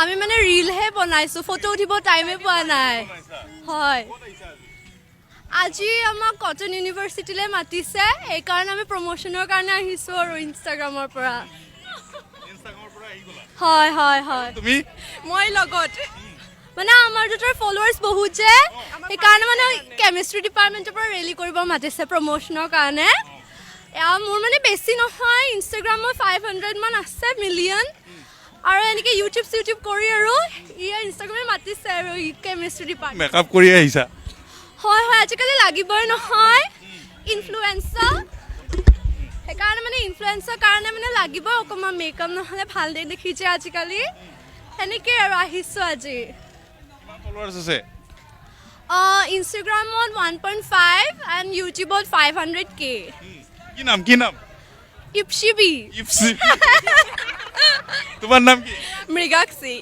আমি মানে ৰিলহে বনাইছোঁ, ফটো উঠিব টাইমে পোৱা নাই। হয়, আজি আমাক কটন ইউনিভাৰ্চিটিলৈ মাতিছে, সেইকাৰণে আমি প্ৰমোশ্যনৰ কাৰণে আহিছোঁ আৰু ইনষ্টাগ্ৰামৰ পৰা। হয় হয় হয়, মই লগত মানে আমাৰ দুটাৰ ফলোৱাৰ্ছ বহুত যে, সেইকাৰণে মানে কেমিষ্ট্ৰি ডিপাৰ্টমেণ্টৰ পৰা ৰেলী কৰিব মাতিছে প্ৰমোশ্যনৰ কাৰণে। মোৰ মানে বেছি নহয়, ইনষ্টাগ্ৰামত 500 মান আছে মিলিয়ন, আৰু এনেকৈ ইউটিউব কৰি আৰু ইনষ্টাগ্ৰামে মাতিছে আৰু কেমিষ্ট্ৰি ডিপাৰ্টমেণ্ট। মেকআপ কৰি আহিছা? হয় হয়, আজিকালি লাগিবই নহয়, ইনফ্লুৱেঞ্চাৰ। সেইকাৰণে মানে ইনফ্লুৱেঞ্চাৰ কাৰণে মানে লাগিবই অকণমান মেকআপ, নহ'লে ভাল দেখি যে আজিকালি, সেনেকৈ আৰু আহিছোঁ আজি। ইনষ্টাগ্ৰামত 1.5 এণ্ড ইউটিউবত 500K। কি নাম? ইপচিবি। তোমাৰ নাম কি? মৃগাক্ষী।